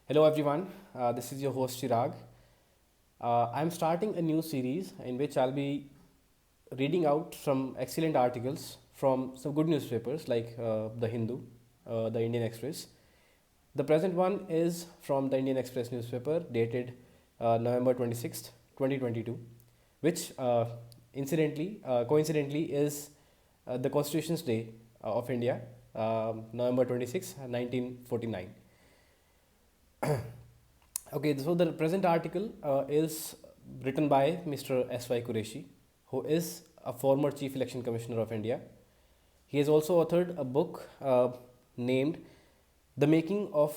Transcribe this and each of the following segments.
Hello everyone, this is your host Chirag. I'm starting a new series in which I'll be reading out some excellent articles from some good newspapers like The Hindu, the Indian Express. The present one is from the Indian Express newspaper dated November 26th, 2022, which coincidentally is the Constitution's Day of India, November 26th, 1949. Okay, so the present article is written by Mr. S.Y. Qureshi, who is a former Chief Election Commissioner of India. He has also authored a book named The Making of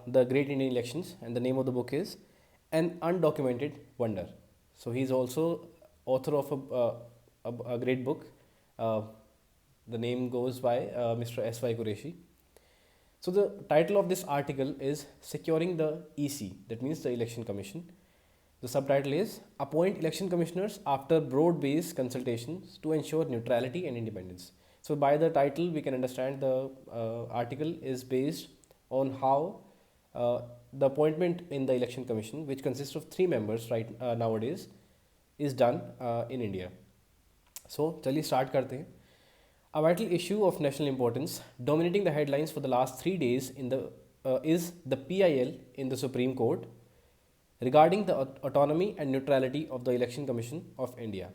the Great Indian Elections, and the name of the book is An Undocumented Wonder. So he's also author of a great book. Uh, the name goes by Mr. S.Y. Qureshi. So the title of this article is Securing the EC, that means the Election Commission. The subtitle is Appoint Election Commissioners after broad-based consultations to ensure neutrality and independence. So by the title we can understand the article is based on how the appointment in the Election Commission, which consists of 3 members right nowadays, is done in India. So चलिए start करते हैं. A vital issue of national importance, dominating the headlines for the last 3 days is the PIL in the Supreme Court regarding the autonomy and neutrality of the Election Commission of India.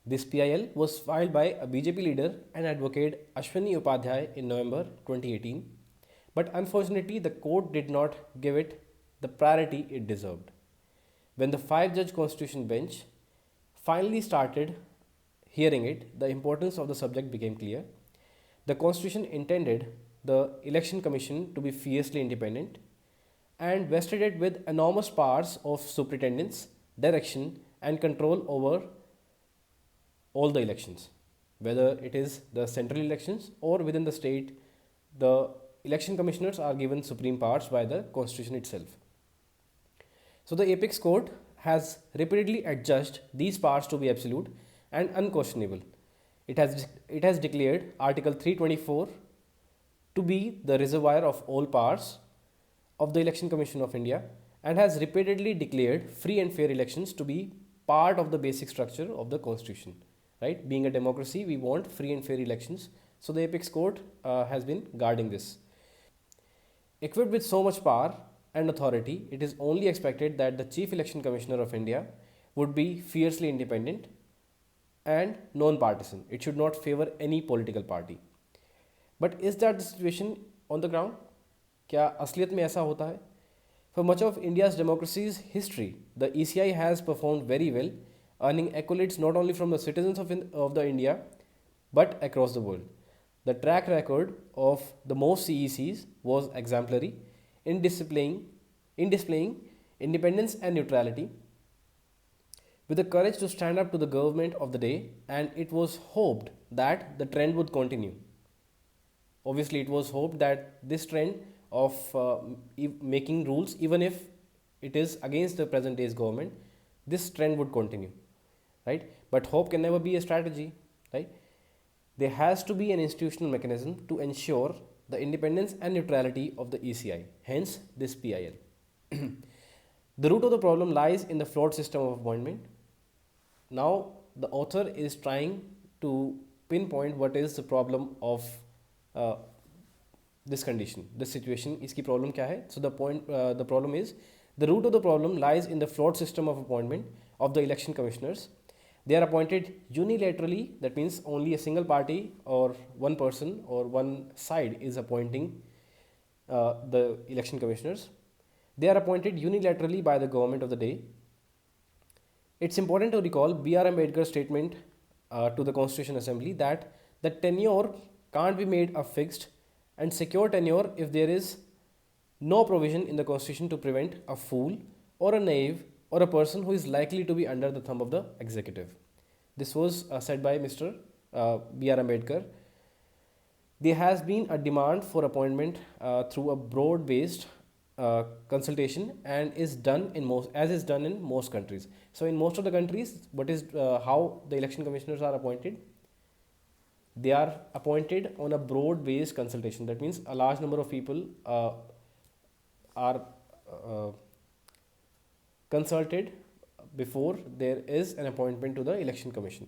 This PIL was filed by a BJP leader and advocate Ashwini Upadhyay in November 2018, but unfortunately the court did not give it the priority it deserved. When the 5-judge Constitution bench finally started hearing it, the importance of the subject became clear. The Constitution intended the Election Commission to be fiercely independent and vested it with enormous powers of superintendence, direction, and control over all the elections, whether it is the central elections or within the state. The election commissioners are given supreme powers by the Constitution itself. So the apex court has repeatedly adjudged these powers to be absolute and unquestionable. It has declared Article 324 to be the reservoir of all powers of the Election Commission of India, and has repeatedly declared free and fair elections to be part of the basic structure of the Constitution. Right? Being a democracy, we want free and fair elections. So the apex court has been guarding this. Equipped with so much power and authority, it is only expected that the Chief Election Commissioner of India would be fiercely independent and non-partisan. It should not favor any political party. But is that the situation on the ground? क्या असलियत में ऐसा होता है? For much of India's democracy's history, the ECI has performed very well, earning accolades not only from the citizens of the India but across the world. The track record of the most CECs was exemplary in displaying independence and neutrality with the courage to stand up to the government of the day, and it was hoped that the trend would continue. Obviously, it was hoped that this trend of making rules, even if it is against the present day's government, this trend would continue, right? But hope can never be a strategy, right? There has to be an institutional mechanism to ensure the independence and neutrality of the ECI, hence this PIL. The root of the problem lies in the flawed system of appointment. Now, the author is trying to pinpoint what is the problem of this condition, this situation. इसकी problem क्या है? So the problem is, the root of the problem lies in the flawed system of appointment of the election commissioners. They are appointed unilaterally, that means only a single party or one person or one side is appointing the election commissioners. They are appointed unilaterally by the government of the day. It's important to recall B.R. Ambedkar's statement to the Constitution Assembly that the tenure can't be made a fixed and secure tenure if there is no provision in the Constitution to prevent a fool or a knave or a person who is likely to be under the thumb of the executive. This was said by Mr. B.R. Ambedkar. There has been a demand for appointment through a broad-based consultation, and is done in most countries. So in most of the countries, what is how the election commissioners are appointed? They are appointed on a broad-based consultation. That means a large number of people are consulted before there is an appointment to the election commission.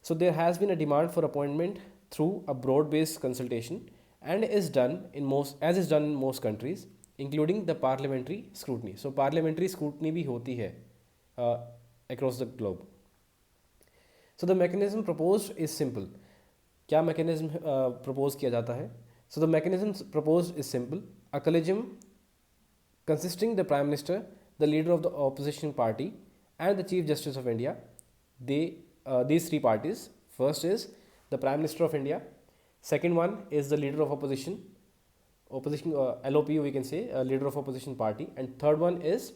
So there has been a demand for appointment through a broad-based consultation and is done in most countries, including the parliamentary scrutiny. So parliamentary scrutiny भी होती है across the globe. So the mechanism proposed is simple. क्या mechanism propose किया जाता है? So the mechanism proposed is simple. A collegium consisting the Prime Minister, the leader of the opposition party, and the Chief Justice of India. These three parties. First is the Prime Minister of India. Second one is the leader of opposition LOP we can say, leader of opposition party, and third one is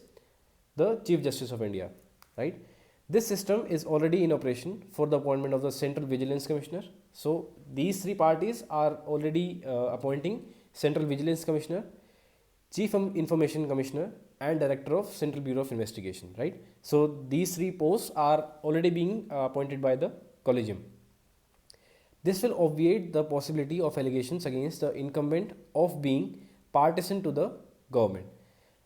the Chief Justice of India, right? This system is already in operation for the appointment of the Central Vigilance Commissioner. So these three parties are already appointing Central Vigilance Commissioner, Chief Information Commissioner, and Director of Central Bureau of Investigation, right? So these three posts are already being appointed by the collegium. This will obviate the possibility of allegations against the incumbent of being partisan to the government.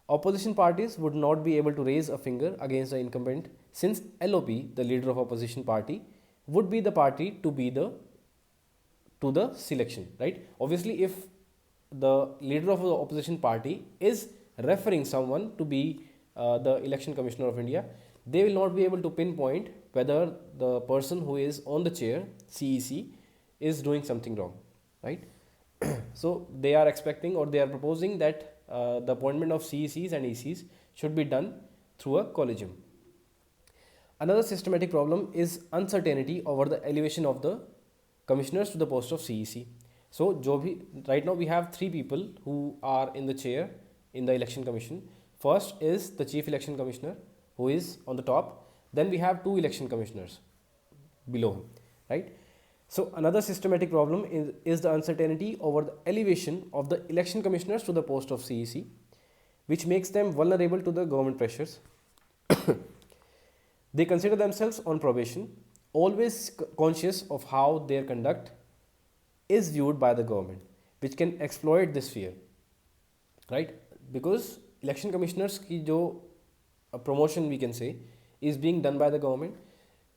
Opposition parties would not be able to raise a finger against the incumbent since LOP, the leader of opposition party, would be the party to the selection, right? Obviously, if the leader of the opposition party is referring someone to be the election commissioner of India, they will not be able to pinpoint whether the person who is on the chair, CEC, is doing something wrong, right? So they are expecting or they are proposing that the appointment of CECs and ECs should be done through a collegium. Another systematic problem is uncertainty over the elevation of the commissioners to the post of CEC. So right now we have three people who are in the chair in the election commission. First is the chief election commissioner, who is on the top. Then we have two election commissioners below him, right? So another systematic problem is the uncertainty over the elevation of the election commissioners to the post of CEC, which makes them vulnerable to the government pressures. They consider themselves on probation, always conscious of how their conduct is viewed by the government, which can exploit this fear, right? Because election commissioners की जो promotion we can say is being done by the government.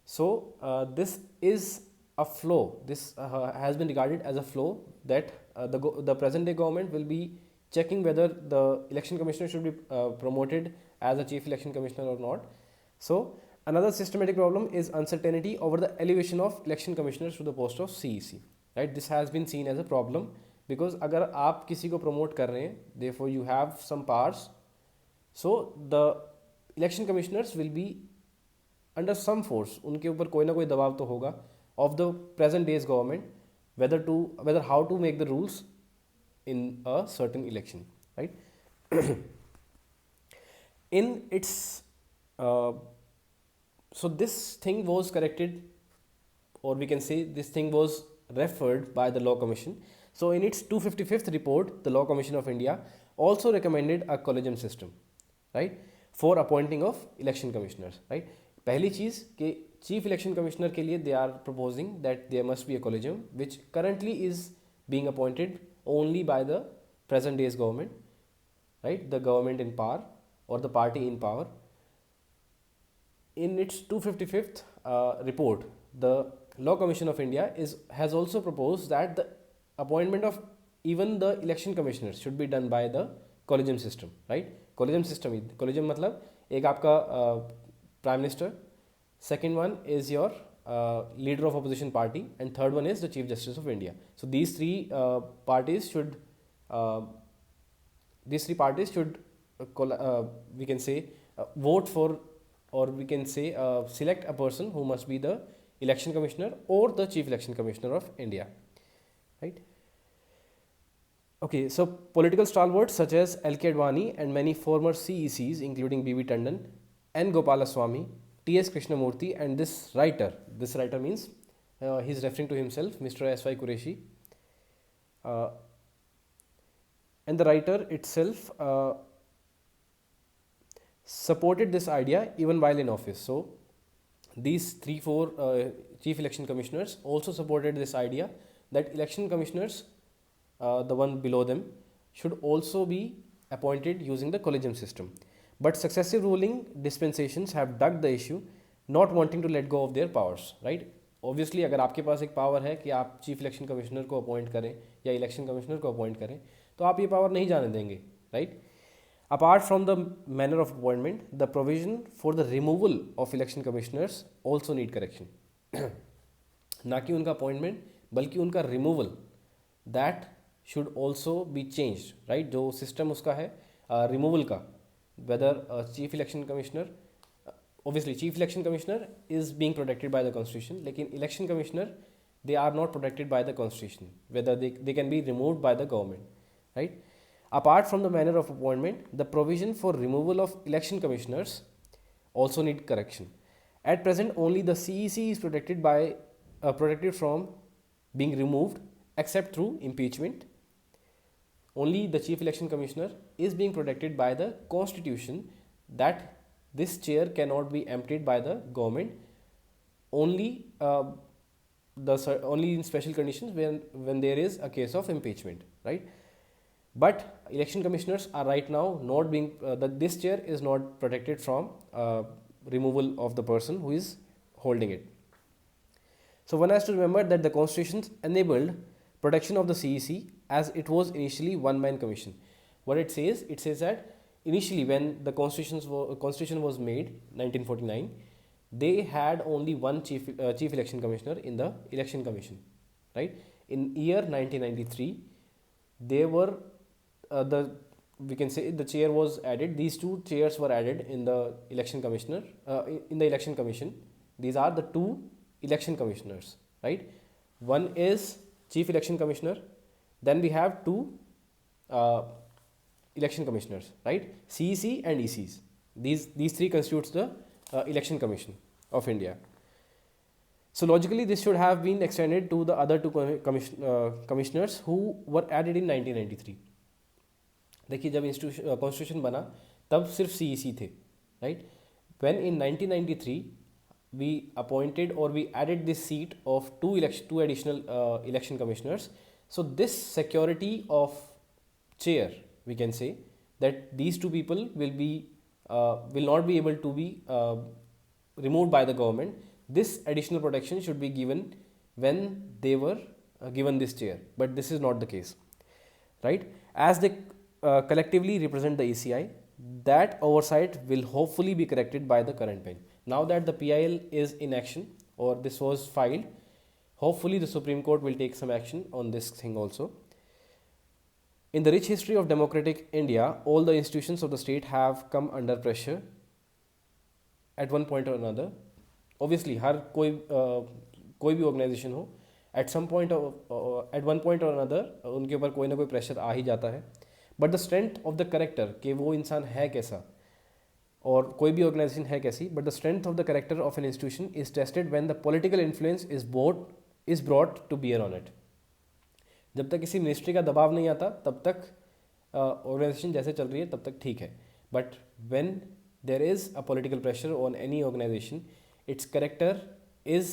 So this is a flaw. This has been regarded as a flaw that the present day government will be checking whether the election commissioner should be promoted as a chief election commissioner or not. So another systematic problem is uncertainty over the elevation of election commissioners to the post of CEC, right? This has been seen as a problem because अगर आप किसी को promote कर रहे हैं, therefore you have some powers, so the election commissioners will be under some force. उनके ऊपर कोई ना कोई दबाव तो होगा of the present day's government, whether how to make the rules in a certain election, right? In its so this thing was corrected, or we can say this thing was referred by the Law Commission. So in its 255th report, the Law Commission of India also recommended a collegium system, right, for appointing of election commissioners, right? पहली चीज़ कि chief election commissioner के लिए they are proposing that there must be a collegium which currently is being appointed only by the present day's government, right? The government in power or the party in power. In its 255th report, the Law Commission of India has also proposed that the appointment of even the election commissioners should be done by the collegium system, right? Collegium system, collegium मतलब एक आपका prime minister, second one is your leader of opposition party, and third one is the Chief Justice of India. So these three parties should we can say vote for, or we can say select a person who must be the election commissioner or the chief election commissioner of India, right? Okay, so political stalwarts such as L.K. Advani and many former CECs including B.V. Tandon, N. Gopalaswamy, T.S. Krishnamurthy, and this writer means he's referring to himself, Mr. S.Y. Qureshi, and the writer itself supported this idea even while in office. So these 3-4 chief election commissioners also supported this idea that election commissioners, the one below them, should also be appointed using the collegium system. But successive ruling dispensations have dug the issue, not wanting to let go of their powers, right? Obviously अगर आपके पास एक power है कि आप chief election commissioner को appoint करें या election commissioner को अपॉइंट करें, तो आप ये पावर नहीं जाने देंगे, right? Apart from the manner of appointment, the provision for the removal of election commissioners also need correction. ना कि उनका अपॉइंटमेंट बल्कि उनका removal, that should also be change, right? जो सिस्टम उसका है रिमूवल का, whether chief election commissioner, obviously chief election commissioner is being protected by the constitution, लेकिन election commissioner they are not protected by the constitution, whether they can be removed by the government, right? Apart from the manner of appointment, the provision for removal of election commissioners also need correction. At present only the CEC is protected from being removed except through impeachment. Only the chief election commissioner is being protected by the constitution, that this chair cannot be emptied by the government, only only in special conditions when there is a case of impeachment, right? But election commissioners are right now not being this chair is not protected from removal of the person who is holding it. So one has to remember that the constitution enabled protection of the CEC as it was initially one man commission. What it says that initially when the constitution was made 1949, they had only one chief election commissioner in the election commission, right? In year 1993 they were we can say the chair was added, these two chairs were added in the election commissioner in the election commission. These are the two election commissioners, right? One is chief election commissioner, then we have two election commissioners, right? CEC and ECs. These three constitutes the election commission of India. So logically this should have been extended to the other two commissioners who were added in 1993. देखिए जब constitution बना तब सिर्फ CEC थे, right? When in 1993 we appointed or we added this seat of two additional election commissioners. So this security of chair, we can say that these two people will not be able to be removed by the government. This additional protection should be given when they were given this chair, but this is not the case, right? As they collectively represent the ECI, that oversight will hopefully be corrected by the current bench. Now that the PIL is in action or this was filed, hopefully the Supreme Court will take some action on this thing also. In the rich history of democratic India, all the institutions of the state have come under pressure at one point or another. Obviously हर कोई भी organization हो, at one point or another उनके ऊपर कोई ना कोई pressure आ ही जाता है. But the strength of the character, कि वो इंसान है कैसा और कोई भी organization है कैसी, but the strength of the character of an institution is tested when the political influence is brought to bear on it. जब तक किसी मिनिस्ट्री का दबाव नहीं आता तब तक ऑर्गेनाइजेशन जैसे चल रही है तब तक ठीक है. But when there is a political pressure on any organisation, it's character is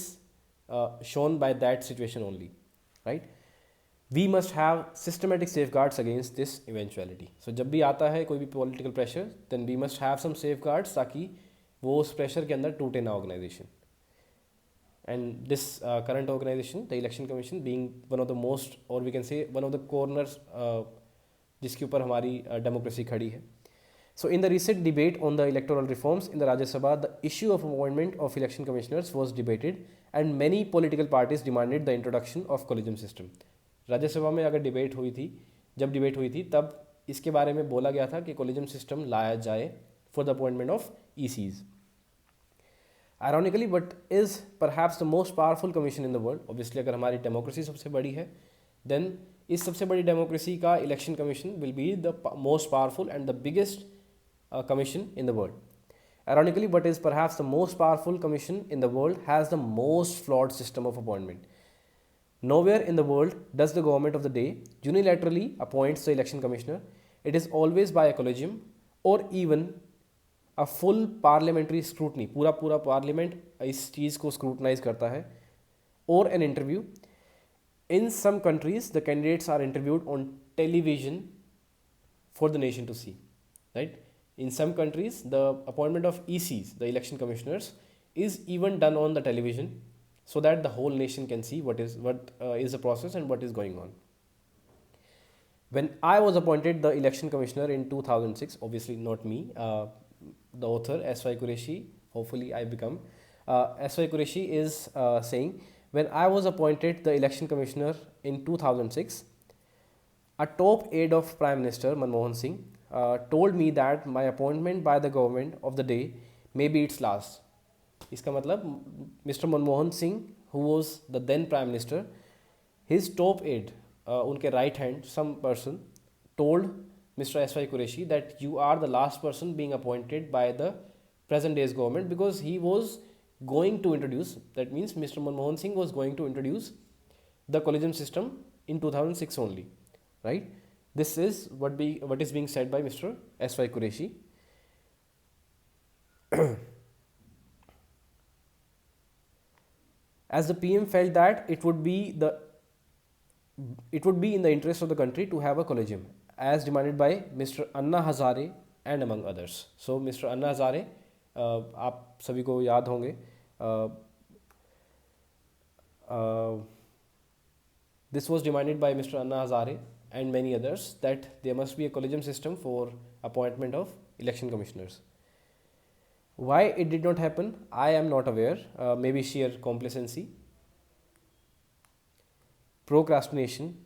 shown by that situation only, right? We must have systematic safeguards against this eventuality. So जब भी आता है कोई भी political pressure, then we must have some safeguards ताकि वो उस pressure के अंदर टूटे ना organisation. And this current organization, the election commission, being one of the most, or we can say one of the corners जिसके ऊपर हमारी democracy खड़ी है. So in the recent debate on the electoral reforms in the Rajya Sabha, the issue of appointment of election commissioners was debated and many political parties demanded the introduction of collegium system. राज्य सभा में अगर जब debate हुई थी तब इसके बारे में बोला गया था कि collegium system लाया जाए for the appointment of ECs. Ironically, but is perhaps the most powerful commission in the world. Obviously, अगर हमारी democracy सबसे बड़ी है, then इस सबसे बड़ी democracy का election commission will be the most powerful and the biggest commission in the world. Ironically, but is perhaps the most powerful commission in the world has the most flawed system of appointment. Nowhere in the world does the government of the day unilaterally appoints the election commissioner. It is always by a collegium or even a full parliamentary scrutiny. पूरा parliament इस चीज़ को scrutinise करता है. or an interview. In some countries, the candidates are interviewed on television for the nation to see, right? In some countries, the appointment of ECs, the election commissioners, is even done on the television so that the whole nation can see what is the process and what is going on. When I was appointed the election commissioner in 2006, obviously not me, the author S.Y. Qureshi, hopefully I become. S.Y. Qureshi is saying, when I was appointed the election commissioner in 2006, a top aide of Prime Minister Manmohan Singh told me that my appointment by the government of the day may be its last. इसका मतलब Mr. Manmohan Singh, who was the then Prime Minister, his top aide, उनके right hand, some person told Mr. S.Y. Qureshi that you are the last person being appointed by the present day's government, because he was going to introduce, that means Mr. Manmohan Singh was going to introduce the collegium system in 2006 only, right? This is what is being said by Mr. S.Y. Qureshi. As the PM felt that it would be in the interest of the country to have a collegium, as demanded by Mr. Anna Hazare and among others. So Mr. Anna Hazare, आप सभी को याद होंगे, this was demanded by Mr. Anna Hazare and many others, that there must be a collegium system for appointment of election commissioners. Why it did not happen, I am not aware. Maybe sheer complacency, procrastination,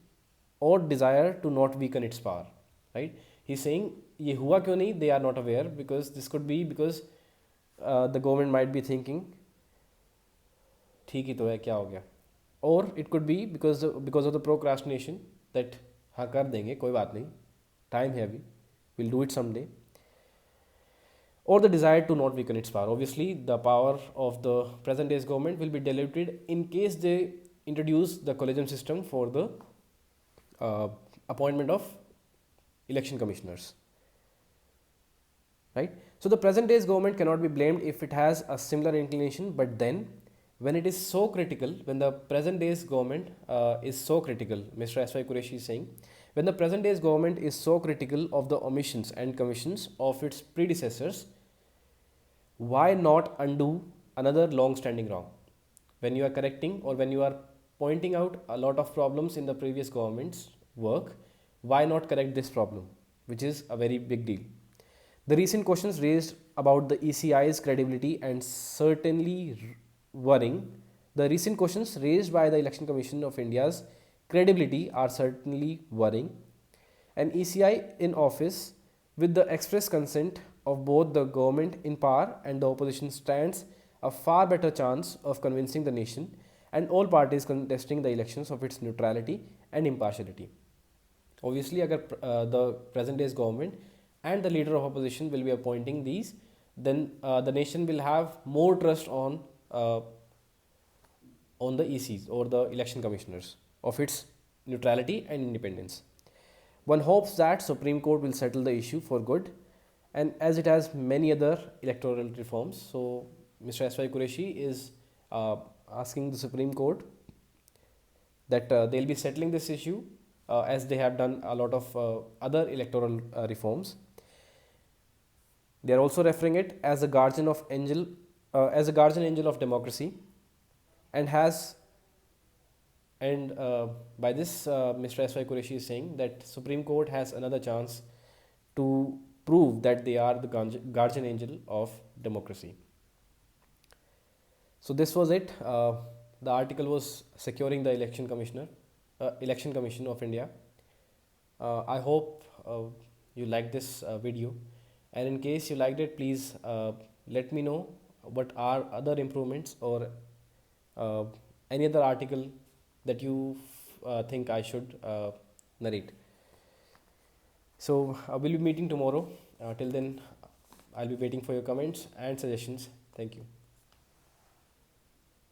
or desire to not weaken its power, right? He's saying ये हुआ क्यों नहीं, they are not aware, because this could be because the government might be thinking ठीक ही तो है, क्या हो गया, or it could be because of the procrastination, that हाँ कर देंगे, कोई बात नहीं, time है अभी, we'll do it someday, or the desire to not weaken its power. Obviously, the power of the present day's government will be diluted in case they introduce the collegium system for the appointment of election commissioners, right? So the present day's government cannot be blamed if it has a similar inclination, but then when it is so critical, when the present day's government is so critical, Mr. S.Y. Qureshi is saying, when the present day's government is so critical of the omissions and commissions of its predecessors, why not undo another long-standing wrong? When you are correcting or when you are pointing out a lot of problems in the previous government's work, why not correct this problem, which is a very big deal? The recent questions raised about the ECI's credibility and certainly worrying. The recent questions raised by the Election Commission of India's credibility are certainly worrying. An ECI in office with the express consent of both the government in power and the opposition stands a far better chance of convincing the nation and all parties contesting the elections of its neutrality and impartiality. Obviously, agar the present day's government and the leader of opposition will be appointing these, then the nation will have more trust on the ECs or the election commissioners of its neutrality and independence. One hopes that Supreme Court will settle the issue for good, and as it has many other electoral reforms. So Mr. S.Y. Qureshi is asking the Supreme Court that they'll be settling this issue as they have done a lot of other electoral reforms. They are also referring it as a guardian angel of democracy, and by this Mr. S.Y. Qureshi is saying that Supreme Court has another chance to prove that they are the guardian angel of democracy. So this was it. The article was securing the election commission of India. I hope you liked this video, and in case you liked it, please let me know what are other improvements or any other article that you think I should narrate. So we'll be meeting tomorrow. Till then, I'll be waiting for your comments and suggestions. Thank you.